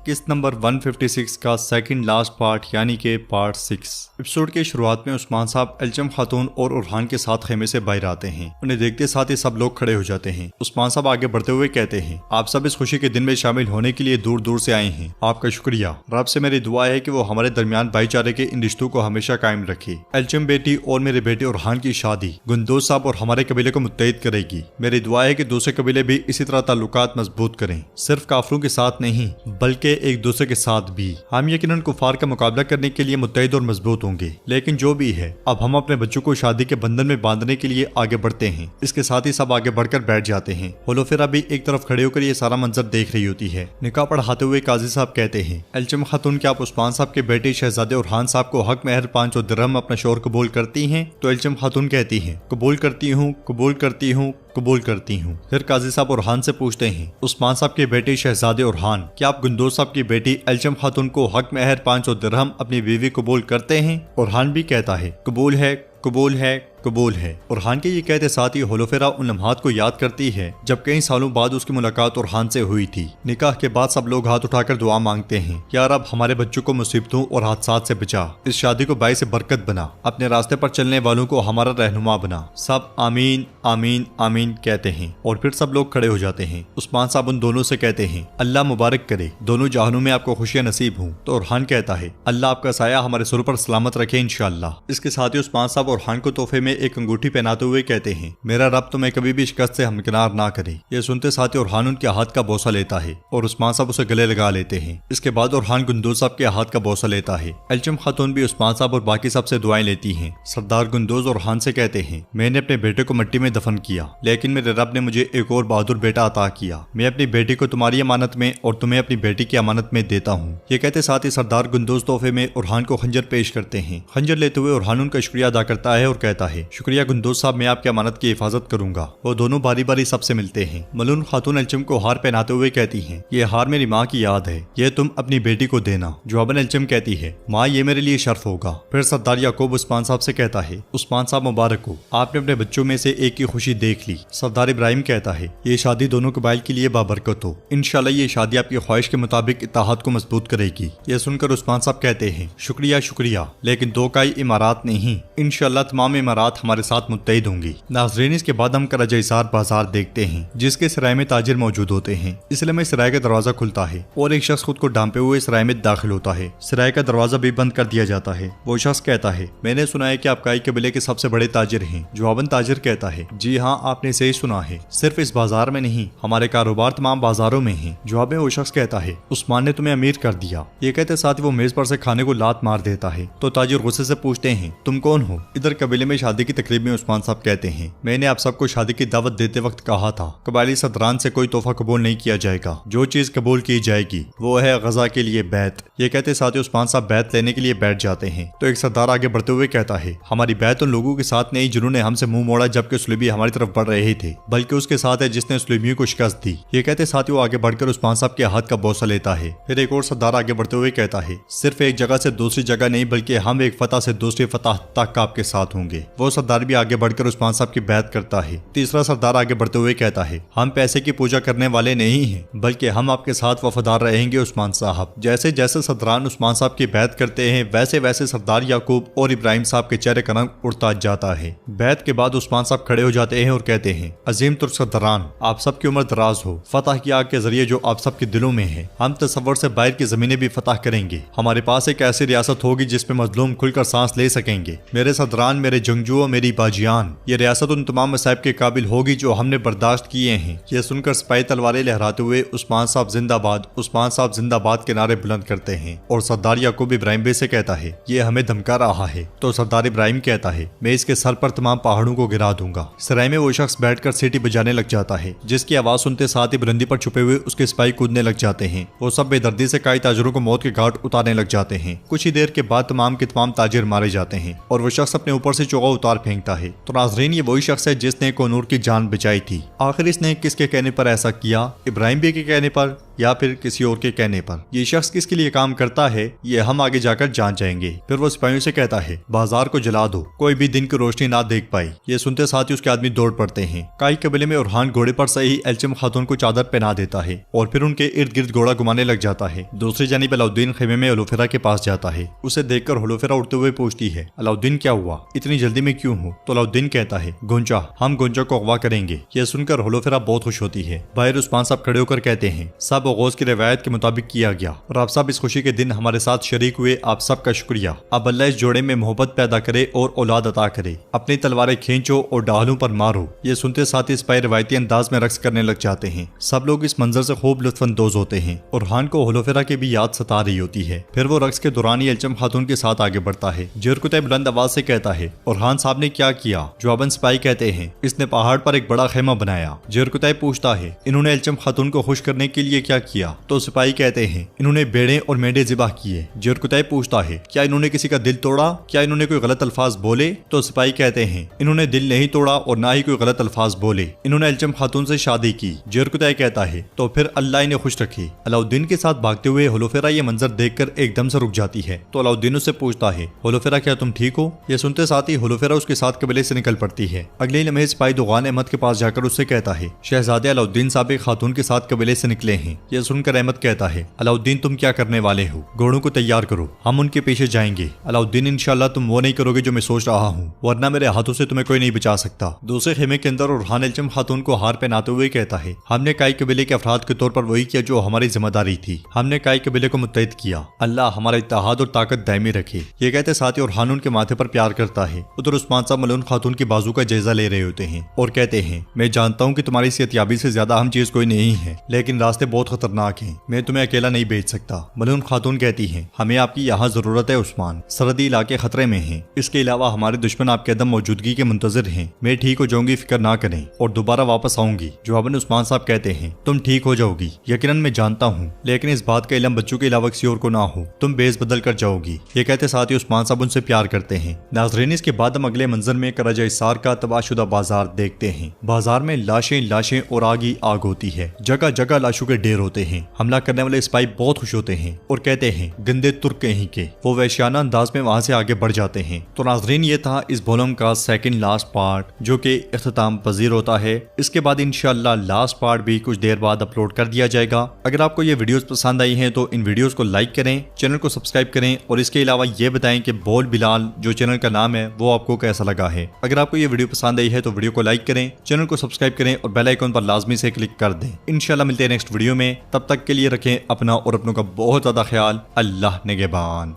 किस्त नंबर 156 का second last part यानी कि पार्ट 6। एपिसोड के शुरुआत में उस्मान साहब एल्चम खातून और उरहान के साथ खेमे से बाहर आते हैं। उन्हें देखते साथ ही सब लोग खड़े हो जाते हैं। उस्मान साहब आगे बढ़ते हुए कहते हैं, आप सब इस खुशी के दिन में शामिल होने के लिए दूर दूर से आए हैं। आपका शुक्रिया। रब से मेरी दुआ है कि वो हमारे दरमियान भाईचारे के इन रिश्तों को हमेशा कायम रखे। एल्चम बेटी और मेरे बेटे उरहान की शादी गुंदोज साहब और हमारे कबीले को मुत्तहिद करेगी। मेरी दुआ है कि दूसरे कबीले भी इसी तरह ताल्लुकात मजबूत करें, सिर्फ काफरों के साथ नहीं बल्कि एक दूसरे के साथ भी। हम यकीनन कुफार का मुकाबला करने के लिए मुत्तहिद और मजबूत होंगे। लेकिन जो भी है, अब हम अपने बच्चों को शादी के बंधन में बांधने के लिए आगे बढ़ते हैं। इसके साथ ही सब आगे बढ़कर बैठ जाते हैं। होलोफिरा भी एक तरफ खड़े होकर ये सारा मंजर देख रही होती है। निकाह पढ़ाते हुए काजी साहब कहते हैं, एल्चम खातून क्या आप उस्मान साहब के बेटे शहजादे उरहान साहब को हक महर 500 दिरहम अपना शोहर कबूल करती हैं? तो एल्चम खातून कहती हैं, कबूल करती हूँ, कबूल करती हूँ, कबूल करती हूँ। फिर काजी साहब उरहान से पूछते हैं, उस्मान साहब के बेटे शहजादे उरहान, क्या आप गुंदोज साहब की बेटी एल्चम खातून को हक महर 500 दिरहम अपनी बीवी कबूल करते हैं? उरहान भी कहता है, कबूल है, कबूल है, कबूल है। उरहान के ये कहते साथ ही होलोफिरा उन लम्हात को याद करती है जब कई सालों बाद उसकी मुलाकात उरहान से हुई थी। निकाह के बाद सब लोग हाथ उठाकर दुआ मांगते हैं, यार अब हमारे बच्चों को मुसीबतों और हादसात से बचा, इस शादी को बाइस बरकत बना, अपने रास्ते पर चलने वालों को हमारा रहनुमा बना। सब आमीन आमीन आमीन कहते हैं और फिर सब लोग खड़े हो जाते हैं। उस्मान साहब उन दोनों से कहते हैं, अल्लाह मुबारक करे, दोनों जहानों में आपको खुशियां नसीब हों। तो उरहान कहता है, अल्लाह आपका साया हमारे सर पर सलामत रखे इंशाअल्लाह। इसके साथ ही उस्मान साहब उरहान को तोहफे में एक अंगूठी पहनाते हुए कहते हैं, मेरा रब तुम्हें कभी भी शिकस्त से हमकिनार ना करे। ये सुनते साथ ही उरहान उनके हाथ का बोसा लेता है और उस्मान साहब उसे गले लगा लेते हैं। इसके बाद उरहान गुंदोज साहब के हाथ का बोसा लेता है। एल्चम खातून भी उस्मान साहब और बाकी सब से दुआएं लेती हैं। सरदार गुंदोज उरहान से कहते हैं, मैंने अपने बेटे को मिट्टी में दफन किया, लेकिन मेरे रब ने मुझे एक और बहादुर बेटा अता किया। मैं अपनी बेटी को तुम्हारी अमानत में और तुम्हें अपनी बेटी की अमानत में देता हूँ। ये कहते साथ ही सरदार गुंदोज तोहफे में उरहान को खंजर पेश करते हैं। खंजर लेते हुए उरहान उनका शुक्रिया अदा करता है और कहता है, शुक्रिया गुंदोज साहब, मैं आपकी अमानत की हिफाजत करूंगा। वो दोनों बारी बारी सबसे मिलते हैं। मलून खातून एल्चम को हार पहनाते हुए कहती हैं, ये हार मेरी माँ की याद है, ये तुम अपनी बेटी को देना। जवाबन एल्चम कहती है, माँ ये मेरे लिए शर्फ होगा। फिर सरदार याकूब उस्मान साहब से कहता है, उस्मान साहब मुबारक हो, आपने अपने बच्चों में से एक की खुशी देख ली। सरदार इब्राहिम कहता है, ये शादी दोनों कबाइल के लिए बाबरकत हो, इंशाल्लाह ये शादी आपकी ख्वाहिश के मुताबिक इत्तेहाद को मजबूत करेगी। ये सुनकर उस्मान साहब कहते हैं, शुक्रिया शुक्रिया, लेकिन दो का इमारात नहीं, इंशाल्लाह तमाम इमारात हमारे साथ मुत्तहिद होंगी। नाज़रीन, इसके बाद हम कराजाइसार बाजार देखते हैं जिसके सराय में ताजिर मौजूद होते हैं। इसलिए में सराय का दरवाजा खुलता है और एक शख्स खुद को ढांपे हुए सराय में दाखिल होता है। सराय का दरवाजा भी बंद कर दिया जाता है। वो शख्स कहता है, मैंने सुना है कि आप काई कबीले के सबसे बड़े ताजिर हैं। जवाबन ताजिर कहता है, जी हाँ, आपने सही सुना है, सिर्फ इस बाजार में नहीं, हमारे कारोबार तमाम बाजारों में है। जवाब में वो शख्स कहता है, उस्मान ने तुम्हें अमीर कर दिया। ये कहते साथ वो मेज पर से खाने को लात मार देता है। तो ताजिर गुस्से से पूछते हैं, तुम कौन हो? इधर कबीले में शादी की तकरीब में उस्मान साहब कहते हैं, मैंने आप सबको शादी की दावत देते वक्त कहा था, कबायली सदरान से कोई तोहफा कबूल नहीं किया जाएगा। जो चीज कबूल की जाएगी वो है गजा के लिए बैत। ये कहते साथ ही उस्मान साहब बैत लेने के लिए बैठ जाते हैं। तो एक सरदार आगे बढ़ते हुए कहता है, हमारी बैत उन लोगों के साथ नहीं जिन्होंने हमसे मुंह मोड़ा जबकि सुलेबी हमारी तरफ बढ़ रहे थे, बल्कि उसके साथ है जिसने सुलेबियों को शिकस्त दी। ये कहते साथ ही वो आगे बढ़कर उस्मान साहब के हाथ का बोसा लेता है। फिर एक और सरदार आगे बढ़ते हुए कहता है, सिर्फ एक जगह से दूसरी जगह नहीं, बल्कि हम एक फतह से दूसरी फतह तक आपके साथ होंगे। वो सरदार भी आगे बढ़कर उस्मान साहब की बैत करता है। तीसरा सरदार आगे बढ़ते हुए कहता है, हम पैसे की पूजा करने वाले नहीं हैं, बल्कि हम आपके साथ वफादार रहेंगे उस्मान साहब। जैसे जैसे सरदारान उस्मान साहब की बैत करते हैं, वैसे वैसे सरदार याकूब और इब्राहिम साहब के चेहरे का रंग उड़ता जाता है। बैत के बाद उस्मान साहब खड़े हो जाते हैं और कहते हैं, अजीम तुर्क सरदारान, आप सबकी उम्र दराज हो। फतह की आग के जरिए जो आप सबके दिलों में है, हम तसव्वुर से बाहर की जमीनें भी फतह करेंगे। हमारे पास एक ऐसी रियासत होगी जिसमें मजलूम खुलकर सांस ले सकेंगे। मेरे सरदारान, मेरे जंगजुओं, मेरी बाजियान, ये रियासत उन तमाम मसाइब के काबिल होगी जो हमने बर्दाश्त किए हैं। यह सुनकर सिपाही तलवारें लहराते हुए उस्मान साहब जिंदाबाद, उस्मान साहब जिंदाबाद के नारे बुलंद करते हैं। और सरदार याकूब इब्राहिम बे से कहता है, ये हमें धमका रहा है। तो सरदार इब्राहिम कहता है, मैं इसके सर पर तमाम पहाड़ों को गिरा दूंगा। सराय में वो शख्स बैठकर सीटी बजाने लग जाता है, जिसकी आवाज सुनते साथ ही बुलंदी पर छुपे हुए उसके सिपाही कूदने लग जाते हैं। वो सब बेदर्दी से कई ताजिरों को मौत के घाट उतारने लग जाते हैं। कुछ ही देर के बाद तमाम के तमाम ताजिर मारे जाते हैं और वो शख्स अपने ऊपर से चोगा उतार फेंकता है। तो नाज़रीन, ये वही शख्स है जिसने कोनूर की जान बचाई थी। आखिर इसने किसके कहने पर ऐसा किया? इब्राहिम बे के कहने पर या फिर किसी और के कहने पर। ये शख्स किसके लिए काम करता है ये हम आगे जाकर जान जाएंगे। फिर वो सिपाहियों से कहता है बाजार को जला दो, कोई भी दिन की रोशनी ना देख पाई। ये सुनते साथ ही उसके आदमी दौड़ पड़ते हैं। काई कबीले में उरहान घोड़े पर से ही एल्चम खातून को चादर पहना देता है और फिर उनके इर्द गिर्द घोड़ा घुमाने लग जाता है। दूसरी जानिब अलाउद्दीन खेमे में होलोफेरा के पास जाता है। उसे देखकर होलोफेरा उड़ते हुए पूछती है अलाउद्दीन क्या हुआ, इतनी जल्दी में क्यों हो? तो अलाउद्दीन कहता है गोंचा, हम गोंचा को अगवा करेंगे। यह सुनकर होलोफेरा बहुत खुश होती है। बाहर उस्मान साहब खड़े होकर कहते हैं सब गौस की रिवायत के मुताबिक किया गया और आप सब इस खुशी के दिन हमारे साथ शरीक हुए, आप सबका शुक्रिया। अब अल्लाह इस जोड़े में मोहब्बत पैदा करे और औलाद अता करे। अपनी तलवारें खींचो और डाहलों पर मारो। ये सुनते साथ ही सिपाही रिवायती अंदाज में रक्स करने लग जाते हैं। सब लोग इस मंजर से खूब लुत्फानंदोज होते हैं और हान को होलोफेरा की भी याद सता रही होती है। फिर वो रक्स के दौरान ही एल्चम खातून के साथ आगे बढ़ता है। जिरकुतै बुलंद आवाज से कहता है और हान साहब ने क्या किया? जवाबन सिपाही कहते हैं इसने पहाड़ पर एक बड़ा खेमा बनाया। जिरकुतै पूछता है इन्होंने एल्चम खातून को खुश करने के लिए क्या किया? तो सिपाही कहते हैं इन्होंने बेड़े और मेंढे ज़िबह किए। जिरकुतै पूछता है क्या इन्होंने किसी का दिल तोड़ा? क्या इन्होंने कोई गलत अल्फाज बोले? तो सिपाही कहते हैं इन्होंने दिल नहीं तोड़ा और ना ही कोई गलत अल्फाज बोले, इन्होंने एल्चम खातून से शादी की। जिरकुतै कहता है तो फिर अल्लाह इन्हें खुश रखे। अलाउद्दीन के साथ भागते हुए होलोफेरा ये मंजर देखकर एकदम से रुक जाती है। तो अलाउद्दीन उससे पूछता है होलोफेरा क्या तुम ठीक हो? ये सुनते साथ ही होलोफेरा उसके साथ कबीले से निकल पड़ती है। अगले लम्हे सिपाही दुगान अहमद के पास जाकर उससे कहता है शहजादे अलाउद्दीन साहब एक खातून के साथ कबीले से निकले हैं। यह सुनकर अहमद कहता है अलाउद्दीन तुम क्या करने वाले हो? घोड़ों को तैयार करो, हम उनके पीछे जाएंगे। अलाउद्दीन इंशाल्लाह तुम वो नहीं करोगे जो मैं सोच रहा हूँ, वरना मेरे हाथों से तुम्हें कोई नहीं बचा सकता। दूसरे खेमे के अंदर उरहान एल्चम खातून को हार पहनाते हुए कहता है हमने काई कबीले के अफराद के तौर पर वही किया जो हमारी जिम्मेदारी थी। हमने काई कबीले को मुत्तहिद किया। अल्लाह हमारा इत्तेहाद और ताकत दायमी रखे। ये कहते साथ ही उरहान उनके माथे पर प्यार करता है। उधर उस्मान साहब मलून खातून की बाजू का जायजा ले रहे होते हैं और कहते हैं मैं जानता हूँ कि तुम्हारी सेहतयाबी से ज्यादा अहम चीज कोई नहीं है, लेकिन रास्ते बहुत खतरनाक हैं, मैं तुम्हें अकेला नहीं भेज सकता। मलून खातून कहती है हमें आपकी यहाँ जरूरत है उस्मान, सरहदी इलाके खतरे में हैं। इसके अलावा हमारे दुश्मन आपके अदम मौजूदगी के मुंतजिर हैं। मैं ठीक हो जाऊंगी, फिक्र ना करें, और दोबारा वापस आऊंगी। जवाबन उस्मान साहब कहते हैं तुम ठीक हो जाओगी, यकीनन मैं जानता हूँ, लेकिन इस बात का इल्म बच्चों के अलावा किसी और को ना हो, तुम बेस बदल कर जाओगी। ये कहते साथ ही उस्मान साहब उनसे प्यार करते हैं। नाज़रीन इसके बाद हम अगले मंजर में कराजा इसार का तबाहशुदा बाजार देखते हैं। बाजार में लाशें लाशें और आग ही आग होती है। जगह जगह लाशों के ढेर होते हैं। हमला करने वाले सिपाही बहुत खुश होते हैं और कहते हैं गंदे तुर्क कहीं के। वो वैश्याना अंदाज में वहां से आगे बढ़ जाते हैं। तो नाज़रीन ये था इस वॉल्यूम का सेकंड लास्ट पार्ट जो कि इख्तिताम पजीर होता है। इसके बाद इंशाल्लाह लास्ट पार्ट भी कुछ देर बाद अपलोड कर दिया जाएगा। अगर आपको ये वीडियोस पसंद आई हैं तो इन वीडियोस को लाइक करें, चैनल को सब्सक्राइब करें और इसके अलावा ये बताएं कि बोल बिलाल जो चैनल का नाम है वो आपको कैसा लगा है। अगर आपको ये वीडियो पसंद आई है तो वीडियो को लाइक करें, चैनल को सब्सक्राइब करें और बेल आइकन पर लाजमी से क्लिक कर दें। इंशाल्लाह मिलते हैं नेक्स्ट वीडियो में। तब तक के लिए रखें अपना और अपनों का बहुत ज्यादा ख्याल। अल्लाह निगहबान।